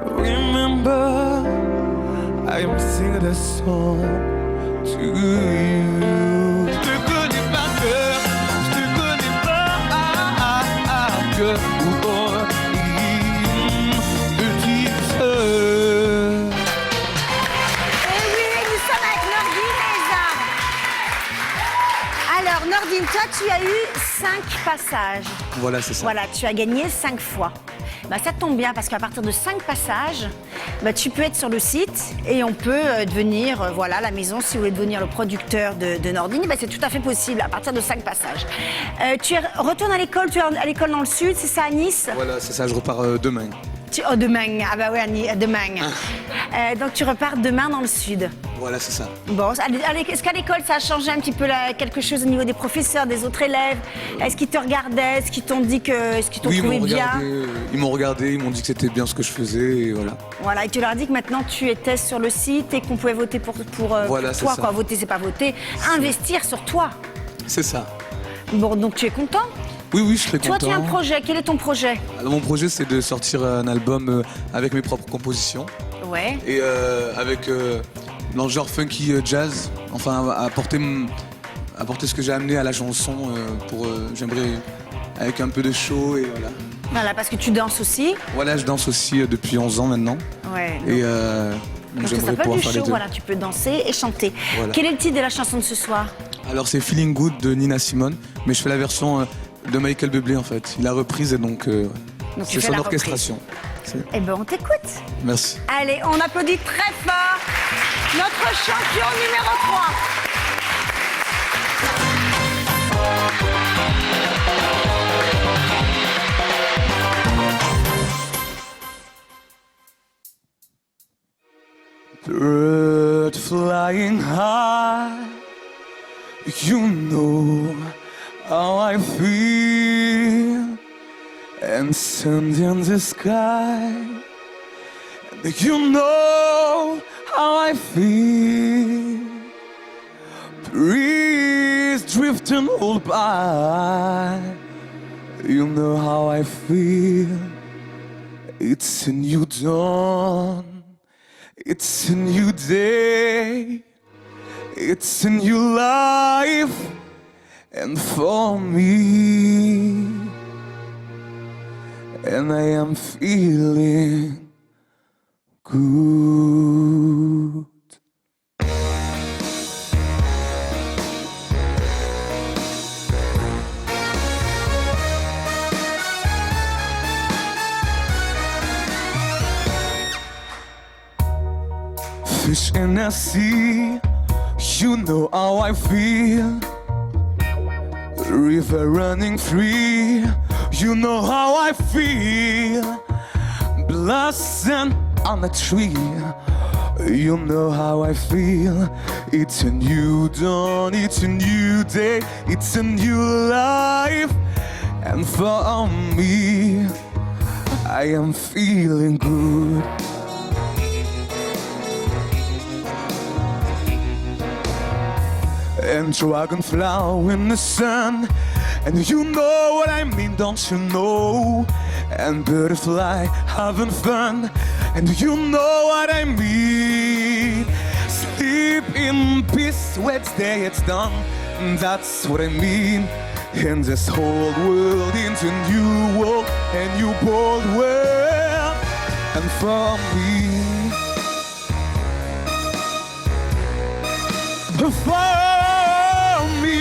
Speaker 4: Remember, I am singing a song to you. Je te connais par cœur, je te connais par cœur.
Speaker 2: Alors, Nordine, toi, tu as eu 5 passages.
Speaker 5: Voilà, c'est ça.
Speaker 2: Voilà, tu as gagné 5 fois. Bah, ça tombe bien parce qu'à partir de 5 passages, tu peux être sur le site et on peut devenir la maison. Si vous voulez devenir le producteur de Nordine, c'est tout à fait possible à partir de 5 passages. Tu retournes à l'école, tu es à l'école dans le sud, c'est ça, à Nice?
Speaker 5: Voilà, c'est ça, je repars demain.
Speaker 2: Demain, ah bah oui, demain. Donc tu repars demain dans le sud.
Speaker 5: Voilà, c'est ça.
Speaker 2: Bon, est-ce qu'à l'école ça a changé un petit peu quelque chose au niveau des professeurs, des autres élèves? Est-ce qu'ils te regardaient? Est-ce qu'ils t'ont dit est-ce qu'ils t'ont trouvé bien?
Speaker 5: Ils m'ont regardé, ils m'ont dit que c'était bien ce que je faisais, et voilà.
Speaker 2: Voilà, et tu leur as dit que maintenant tu étais sur le site et qu'on pouvait voter pour
Speaker 5: Voilà,
Speaker 2: pour
Speaker 5: c'est
Speaker 2: toi,
Speaker 5: ça.
Speaker 2: quoi. Voter, c'est pas voter. Investir sur toi.
Speaker 5: C'est ça.
Speaker 2: Bon, donc tu es content?
Speaker 5: Oui, oui, je serais
Speaker 2: Toi,
Speaker 5: content.
Speaker 2: tu as un projet. Quel est ton projet?
Speaker 5: Alors, mon projet, c'est de sortir un album avec mes propres compositions.
Speaker 2: Ouais.
Speaker 5: Et avec dans le genre funky jazz, enfin apporter ce que j'ai amené à la chanson j'aimerais avec un peu de show et voilà.
Speaker 2: Voilà, parce que tu danses aussi.
Speaker 5: Voilà, je danse aussi depuis 11 ans maintenant.
Speaker 2: Ouais.
Speaker 5: Et
Speaker 2: Donc ça
Speaker 10: j'aimerais
Speaker 2: s'appelle
Speaker 10: pouvoir
Speaker 2: du
Speaker 10: faire les
Speaker 2: show,
Speaker 10: deux.
Speaker 2: voilà, tu peux danser et chanter.
Speaker 10: Voilà.
Speaker 2: Quel est le titre de la chanson de ce soir?
Speaker 10: Alors c'est Feeling Good de Nina Simone, mais je fais la version de Michael Bublé en fait. Il a reprise et donc
Speaker 2: Donc tu
Speaker 10: c'est
Speaker 2: fais
Speaker 10: son
Speaker 2: la
Speaker 10: orchestration.
Speaker 2: Eh ben on t'écoute.
Speaker 10: Merci.
Speaker 2: Allez, on applaudit très fort notre champion numéro 3.
Speaker 10: Bird flying high, you know how I feel, and sand in the sky, and you know how I feel. Breeze drifting all by, you know how I feel. It's a new dawn. It's a new day, it's a new life, and for me, and I am feeling good. Fish in the sea, you know how I feel. River running free, you know how I feel. Blossom on a tree, you know how I feel. It's a new dawn, it's a new day, it's a new life. And for me, I am feeling good. And dragonfly in the sun, and you know what I mean, don't you know? And butterfly having fun, and you know what I mean. Sleep in peace, Wednesday it's done, and that's what I mean. In this whole world, into new world, a new bold world, and for me, for me.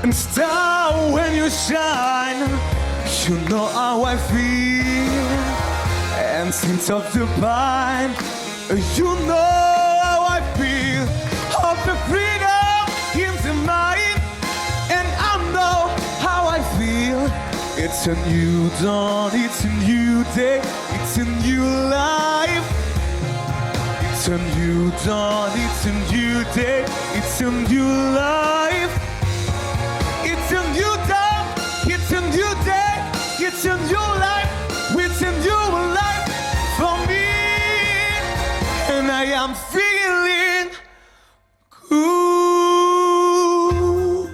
Speaker 10: And star, when you shine, you know how I feel. And scent of the pine, you know how I feel. Of the freedom in the mind, and I know how I feel. It's a new dawn, it's a new day, it's a new life. It's a new dawn, it's a new day, it's a new life. It's a new dawn, it's a new day, it's a new life, it's a new life for me, and I am feeling good.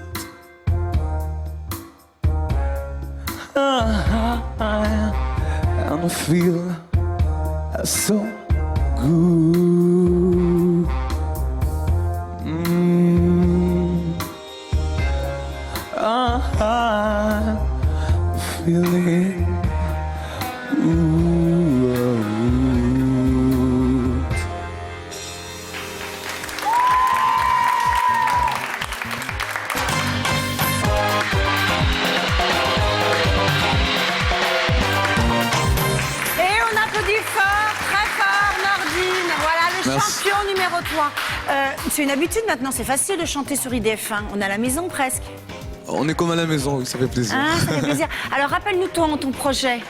Speaker 10: And I feel so good. I'm feeling good.
Speaker 2: Et on applaudit fort, très fort, Nordine. Voilà, le
Speaker 10: Merci.
Speaker 2: champion numéro 3. C'est une habitude maintenant, c'est facile de chanter sur IDF1. On est à la maison presque.
Speaker 10: On est comme à la maison, oui, ça fait plaisir.
Speaker 2: Ah, ça fait plaisir. Alors rappelle-nous ton projet.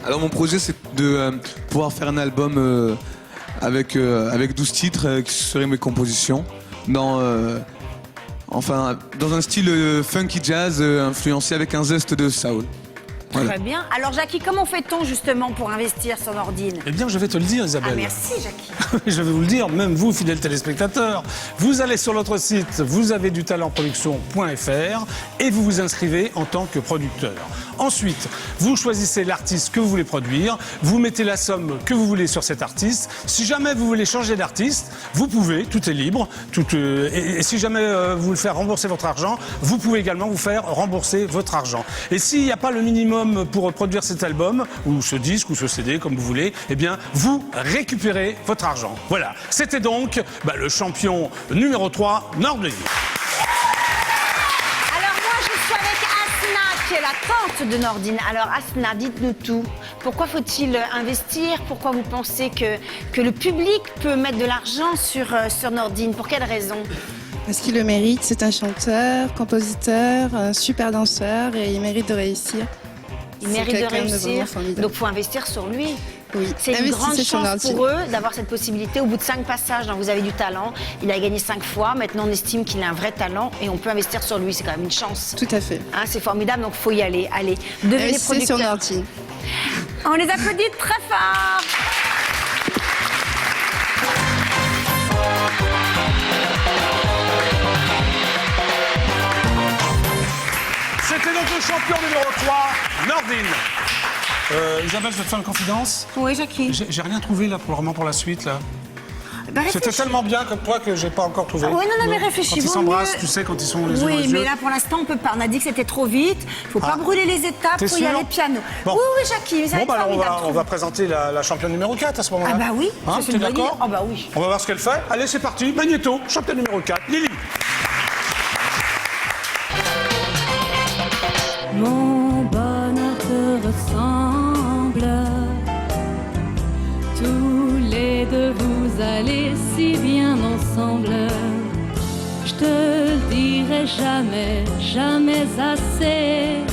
Speaker 10: Alors mon projet c'est de pouvoir faire un album avec 12 titres qui seraient mes compositions dans un style funky jazz influencé avec un zeste de soul.
Speaker 2: Très bien. Alors, Jackie, comment fait-on justement pour investir sur Nordine?
Speaker 1: Eh bien, je vais te le dire, Isabelle.
Speaker 2: Ah, merci, Jackie.
Speaker 1: Je vais vous le dire, même vous, fidèles téléspectateurs, vous allez sur notre site, vous avez du talentproduction.fr et vous vous inscrivez en tant que producteur. Ensuite, vous choisissez l'artiste que vous voulez produire, vous mettez la somme que vous voulez sur cet artiste. Si jamais vous voulez changer d'artiste, vous pouvez, tout est libre. Et si jamais vous voulez faire rembourser votre argent, vous pouvez également vous faire rembourser votre argent. Et s'il n'y a pas le minimum pour produire cet album, ou ce disque, ou ce CD, comme vous voulez, eh bien, vous récupérez votre argent. Voilà. C'était donc le champion numéro 3, Nordine.
Speaker 2: Alors, moi, je suis avec Asna, qui est la tante de Nordine. Alors, Asna, dites-nous tout. Pourquoi faut-il investir? Pourquoi vous pensez que le public peut mettre de l'argent sur Nordine? Pour quelle raison?
Speaker 11: Parce qu'il le mérite. C'est un chanteur, compositeur, un super danseur et il mérite de réussir.
Speaker 2: Il mérite de réussir, donc il faut investir sur lui.
Speaker 11: Oui.
Speaker 2: C'est une grande chance pour eux d'avoir cette possibilité. Au bout de 5 passages, vous avez du talent. Il a gagné 5 fois. Maintenant, on estime qu'il a un vrai talent et on peut investir sur lui. C'est quand même une chance.
Speaker 11: Tout à fait.
Speaker 2: Hein, c'est formidable, donc il faut y aller. Allez, devenez producteurs.
Speaker 11: Sur Nordine.
Speaker 2: On les applaudit très fort.
Speaker 1: C'était donc le champion numéro 3, Nordine. Isabelle, je vais te faire une confidence.
Speaker 2: Oui, Jackie.
Speaker 1: J'ai rien trouvé là pour la suite là. C'était tellement bien comme toi que j'ai pas encore trouvé.
Speaker 2: Oui, non, mais réfléchis.
Speaker 1: Quand ils s'embrassent, tu sais, quand ils sont les yeux dans les
Speaker 2: Oui,
Speaker 1: yeux.
Speaker 2: mais là, pour l'instant, on peut pas. On a dit que c'était trop vite. Il faut pas brûler les étapes. Il faut y aller piano.
Speaker 1: Bon.
Speaker 2: Oui, Jackie. Ça va être formidable.
Speaker 1: On va présenter la championne numéro 4 à ce moment-là.
Speaker 2: Ah bah oui,
Speaker 1: hein,
Speaker 2: c'est une bonne idée.
Speaker 1: d'accord?
Speaker 2: Ah bah oui.
Speaker 1: On va voir ce qu'elle fait. Allez, c'est parti. Magnéto, championne numéro 4, Lily.
Speaker 7: Mon bonheur te ressemble. Tous les deux vous allez si bien ensemble. Je te le dirai jamais, jamais assez.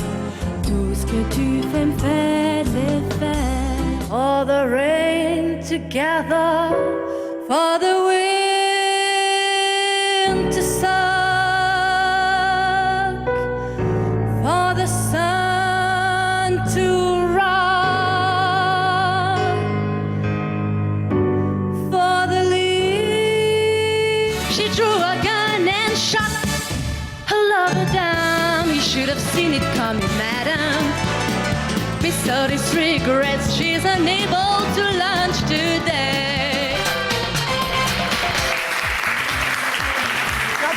Speaker 7: Tout ce que tu fais me fait l'effet. For the rain together, for the wind to suck, for the sun to rise, for the leaf. She drew a gun and shot her lover down. You should have seen it coming, madam. Beside his regrets, she's unable to lunch today.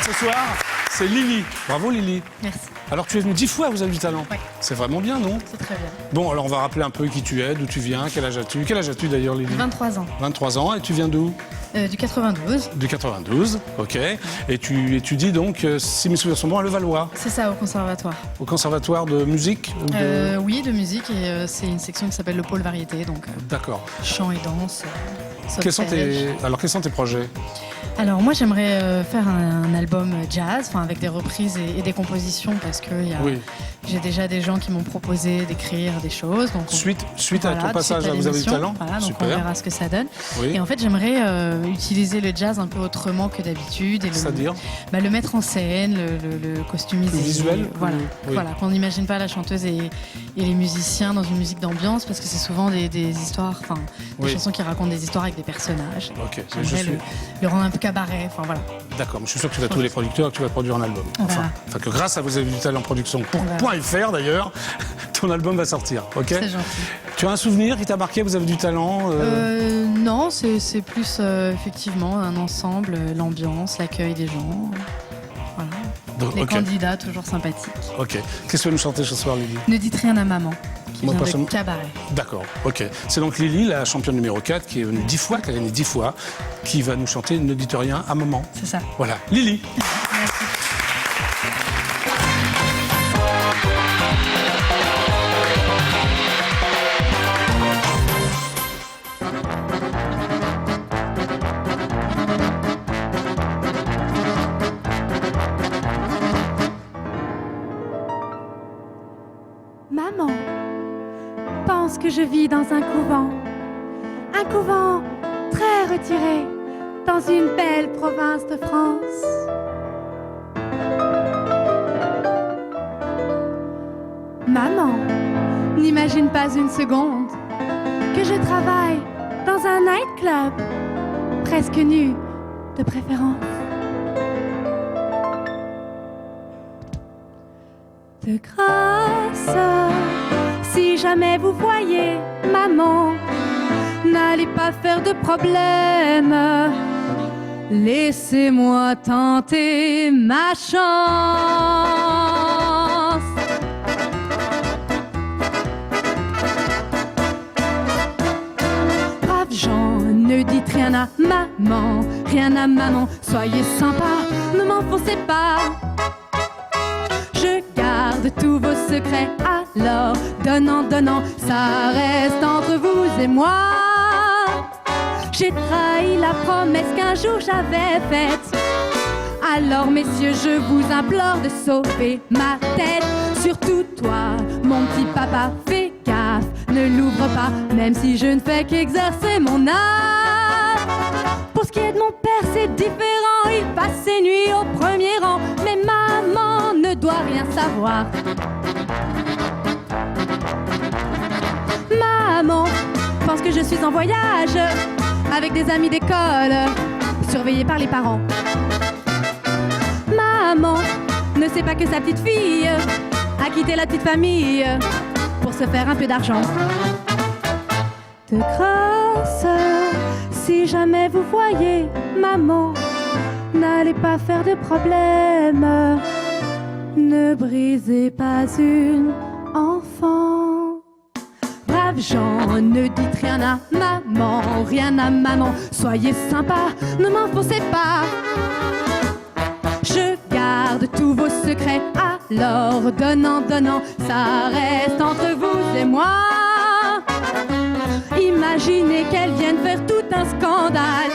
Speaker 1: Ce soir, c'est Lily. Bravo Lily.
Speaker 12: Merci.
Speaker 1: Alors tu es venue 10 fois, vous avez du talent.
Speaker 12: Oui.
Speaker 1: C'est vraiment bien, non?
Speaker 12: C'est très bien.
Speaker 1: Bon, alors on va rappeler un peu qui tu es, d'où tu viens, quel âge as-tu? Quel âge as-tu d'ailleurs Lily?
Speaker 12: 23 ans.
Speaker 1: 23 ans, et tu viens d'où?
Speaker 12: Du 92.
Speaker 1: Du 92, ok. Et tu étudies donc, si mes souvenirs sont bons, à Levallois,
Speaker 12: C'est ça, au conservatoire.
Speaker 1: au conservatoire de musique ou de...
Speaker 12: Oui, de musique, et c'est une section qui s'appelle le pôle variété, donc
Speaker 1: D'accord.
Speaker 12: chant et danse.
Speaker 1: Quels sont
Speaker 12: solfège.
Speaker 1: tes projets?
Speaker 12: Alors moi j'aimerais faire un album jazz, avec des reprises et des compositions, parce que
Speaker 1: Oui.
Speaker 12: j'ai déjà des gens qui m'ont proposé d'écrire des choses. Donc
Speaker 1: Suite à
Speaker 12: voilà,
Speaker 1: ton passage
Speaker 12: suite
Speaker 1: à Vous avez du
Speaker 12: l'émission,
Speaker 1: talent.
Speaker 12: voilà, donc
Speaker 1: Super.
Speaker 12: on verra ce que ça donne.
Speaker 1: Oui.
Speaker 12: Et en fait j'aimerais utiliser le jazz un peu autrement que d'habitude. Et
Speaker 1: C'est-à-dire
Speaker 12: le mettre en scène, le costumiser.
Speaker 1: Plus visuel.
Speaker 12: Voilà,
Speaker 1: Oui.
Speaker 12: voilà, qu'on n'imagine pas la chanteuse et les musiciens dans une musique d'ambiance, parce que c'est souvent des histoires, des
Speaker 1: Oui.
Speaker 12: chansons qui racontent des histoires avec des personnages.
Speaker 1: Ok,
Speaker 12: J'aimerais le rendre un peu cabaret, voilà.
Speaker 1: D'accord, je suis sûr que tu vas tous les producteurs, que tu vas produire un album.
Speaker 12: Voilà.
Speaker 1: Enfin que grâce à Vous avez du talent production.fr d'ailleurs, ton album va sortir. Ok.
Speaker 12: C'est gentil.
Speaker 1: Tu as un souvenir qui t'a marqué, Vous avez du talent
Speaker 12: Non, c'est plus effectivement un ensemble, l'ambiance, l'accueil des gens. Voilà.
Speaker 1: Donc,
Speaker 12: Les
Speaker 1: ok.
Speaker 12: candidats toujours sympathiques.
Speaker 1: Ok. Qu'est-ce que tu vas nous chanter ce soir, Lily?
Speaker 12: Ne dites rien à maman, qui
Speaker 1: Moi,
Speaker 12: vient
Speaker 1: personne-
Speaker 12: de cabaret.
Speaker 1: D'accord, ok. C'est donc Lily, la championne numéro 4, qui est venue 10 fois, qui a gagné 10 fois, qui va nous chanter Ne dites rien à maman.
Speaker 12: C'est ça.
Speaker 1: Voilà. Lily.
Speaker 12: Merci.
Speaker 7: Maman pense que je vis dans un couvent très retiré, dans une belle province de France. Maman pas une seconde que je travaille dans un nightclub, presque nu de préférence. De grâce, si jamais vous voyez maman, n'allez pas faire de problème. Laissez-moi tenter ma chance. Braves gens, ne dites rien à maman, rien à maman. Soyez sympa, ne m'enfoncez pas. Je garde tous vos secrets, alors donnant, donnant, ça reste entre vous et moi. J'ai trahi la promesse qu'un jour j'avais faite. Alors messieurs, je vous implore de sauver ma tête. Surtout toi, mon petit papa, fais gaffe, ne l'ouvre pas, même si je ne fais qu'exercer mon art. Pour ce qui est de mon père, c'est différent, il passe ses nuits au premier rang. Mais maman ne doit rien savoir. Maman pense que je suis en voyage avec des amis d'école, surveillés par les parents. Maman ne sait pas que sa petite fille a quitté la petite famille pour se faire un peu d'argent. De grâce, si jamais vous voyez maman, n'allez pas faire de problème. Ne brisez pas une enfant. Braves gens, ne dites rien à maman, rien à maman. Soyez sympa, ne m'enfoncez pas. Je garde tous vos secrets, alors donnant, donnant, ça reste entre vous et moi. Imaginez qu'elles viennent faire tout un scandale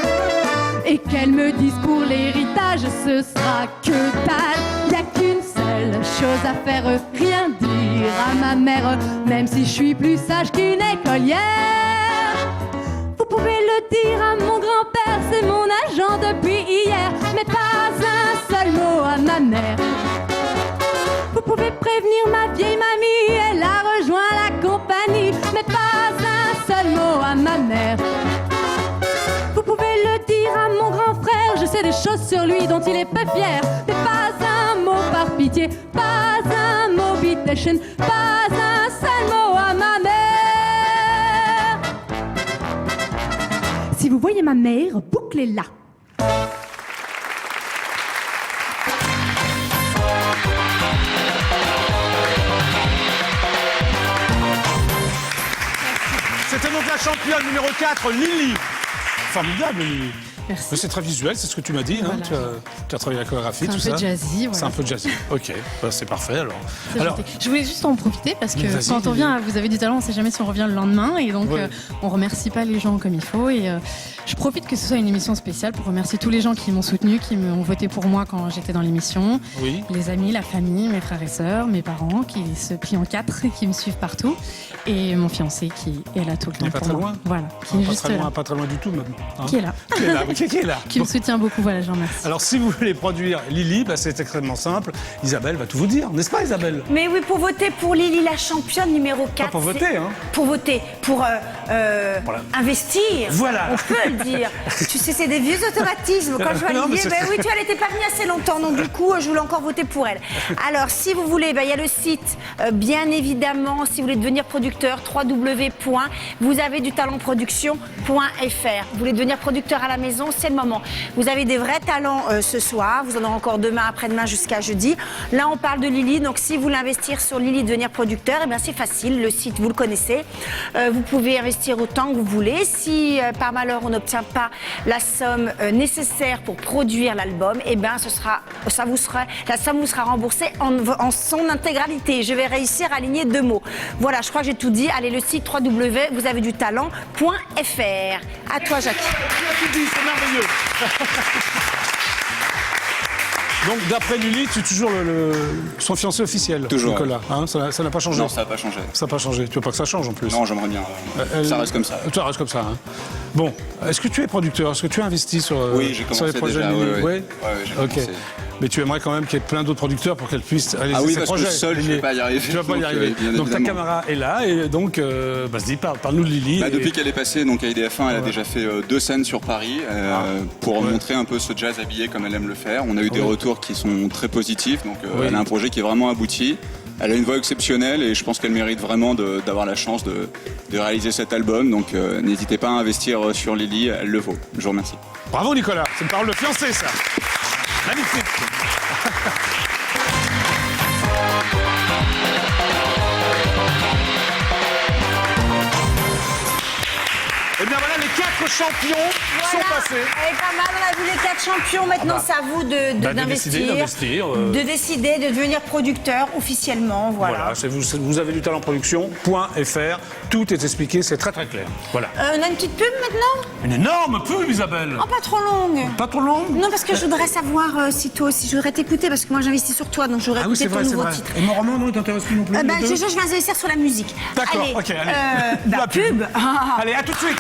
Speaker 7: et qu'elles me disent pour l'héritage, ce sera que dalle. Y a qu'une seule chose à faire, rien dire à ma mère, même si je suis plus sage qu'une écolière. Vous pouvez le dire à mon grand-père, c'est mon agent depuis hier, mais pas un seul mot à ma mère. Vous pouvez prévenir ma vieille mamie, elle a rejoint la compagnie, mais pas un seul mot à ma mère. Vous pouvez le dire à mon grand frère, je sais des choses sur lui dont il est pas fier, mais pas un mot par pitié, pas un mot bitation, pas un seul mot à ma mère. Si vous voyez ma mère, bouclez-la.
Speaker 1: C'était donc la championne numéro 4, Lily. Formidable, Lily.
Speaker 12: Merci.
Speaker 1: Mais c'est très visuel, c'est ce que tu m'as dit.
Speaker 12: Voilà.
Speaker 1: Hein, tu as travaillé la chorégraphie, tout ça.
Speaker 12: C'est un peu jazzy. Voilà.
Speaker 1: C'est un peu jazzy. Ok, bah, c'est parfait alors.
Speaker 12: Alors, je voulais juste en profiter parce que
Speaker 1: Vas-y,
Speaker 12: quand on vient, vous avez du talent, on ne sait jamais si on revient le lendemain et donc
Speaker 1: Ouais.
Speaker 12: on remercie pas les gens comme il faut et je profite que ce soit une émission spéciale pour remercier tous les gens qui m'ont soutenu, qui m'ont voté pour moi quand j'étais dans l'émission,
Speaker 1: Oui.
Speaker 12: les amis, la famille, mes frères et sœurs, mes parents qui se plient en quatre et qui me suivent partout et mon fiancé qui est là tout le temps
Speaker 1: Il est pas
Speaker 12: pour
Speaker 1: très
Speaker 12: moi.
Speaker 1: loin.
Speaker 12: Voilà, qui est juste là,
Speaker 1: pas très loin du tout maintenant. Hein.
Speaker 12: qui est là,
Speaker 1: Qui est là, qui est là.
Speaker 12: qui me soutient beaucoup. Voilà, je vous remercie.
Speaker 1: Alors, si vous voulez produire Lily, bah, c'est extrêmement simple. Isabelle va tout vous dire, n'est-ce pas, Isabelle?
Speaker 2: Mais oui, pour voter pour Lily, la championne numéro 4.
Speaker 1: Pas pour voter, hein.
Speaker 2: Pour voter, pour investir.
Speaker 1: Voilà.
Speaker 2: On peut le dire. Tu sais, c'est des vieux automatismes. Quand je vois
Speaker 1: Non, mais
Speaker 2: Lily,
Speaker 1: c'est-
Speaker 2: ben oui, tu vois, elle n'était pas venue assez longtemps, donc du coup, je voulais encore voter pour elle. Alors, si vous voulez, ben, il y a le site, bien évidemment, si vous voulez devenir producteur, www.vousavezdutalentproduction.fr. Vous voulez devenir producteur à la maison, c'est le moment. Vous avez des vrais talents ce soir, vous en aurez encore demain, après-demain, jusqu'à jeudi. Là, on parle de Lily, donc si vous voulez investir sur Lily, devenir producteur, eh bien, c'est facile, le site, vous le connaissez. Vous pouvez investir autant que vous voulez. Si par malheur, on n'obtient pas la somme nécessaire pour produire l'album, eh bien, la somme vous sera remboursée en son intégralité. Je vais réussir à aligner 2 mots. Voilà, je crois que j'ai tout dit. Allez, le site www.vousavezdutalent.fr. À toi, Jacques.
Speaker 1: Tu as tout dit, c'est merveilleux. Donc, d'après Lily, tu es toujours son fiancé officiel,
Speaker 13: Toujours.
Speaker 1: Nicolas. Hein, ça n'a pas changé.
Speaker 13: Non, ça n'a pas changé.
Speaker 1: Ça n'a pas changé. Tu veux pas que ça change en plus?
Speaker 13: Non, j'aimerais bien. Ça reste comme ça.
Speaker 1: Ça reste comme ça. Hein. Bon, est-ce que tu es producteur? Est-ce que tu as investi sur,
Speaker 13: Oui, j'ai
Speaker 1: sur les
Speaker 13: commencé
Speaker 1: projets
Speaker 13: déjà.
Speaker 1: de Lily?
Speaker 13: Oui,
Speaker 1: Ouais
Speaker 13: j'ai
Speaker 1: Ok.
Speaker 13: commencé.
Speaker 1: mais tu aimerais quand même qu'il y ait plein d'autres producteurs pour qu'elle puisse réaliser
Speaker 13: Ah oui,
Speaker 1: ses
Speaker 13: parce que
Speaker 1: projets.
Speaker 13: seul, je
Speaker 1: Lily.
Speaker 13: vais pas y arriver.
Speaker 1: Tu vas pas y
Speaker 13: Donc,
Speaker 1: arriver.
Speaker 13: bien
Speaker 1: Donc ta
Speaker 13: évidemment.
Speaker 1: caméra est là et donc vas-y, parle-nous de Lily.
Speaker 13: Bah,
Speaker 1: et-
Speaker 13: depuis qu'elle est passée donc à IDF1, elle a déjà fait 2 scènes sur Paris pour montrer un peu ce jazz habillé comme elle aime le faire. On a eu des retours qui sont très positifs, donc elle a un projet qui est vraiment abouti. Elle a une voix exceptionnelle et je pense qu'elle mérite vraiment d'avoir la chance de réaliser cet album. Donc n'hésitez pas à investir sur Lily, elle le vaut. Je vous remercie.
Speaker 1: Bravo Nicolas, c'est une parole de fiancé ça. Magnifique. Et bien voilà, les 4 champions sont passés.
Speaker 2: Et pas mal, on a vu les 4 champions. Maintenant, c'est à vous d'investir, de décider de devenir producteur officiellement. Voilà.
Speaker 1: Vous avez du talent production.fr. Tout est expliqué, c'est très très clair. Voilà.
Speaker 2: On a une petite pub maintenant?
Speaker 1: Une énorme pub, Isabelle.
Speaker 2: Oh, pas trop longue.
Speaker 1: Pas trop longue?
Speaker 2: Non, parce que je voudrais savoir si toi aussi, je voudrais t'écouter parce que moi j'investis sur toi, donc je voudrais écouter ton nouveau titre.
Speaker 1: Et mon roman, non, il t'intéresse plus non plus?
Speaker 2: Je vais investir sur la musique.
Speaker 1: D'accord,
Speaker 2: Allez,
Speaker 1: ok, allez.
Speaker 2: la pub.
Speaker 1: Allez, à tout de suite.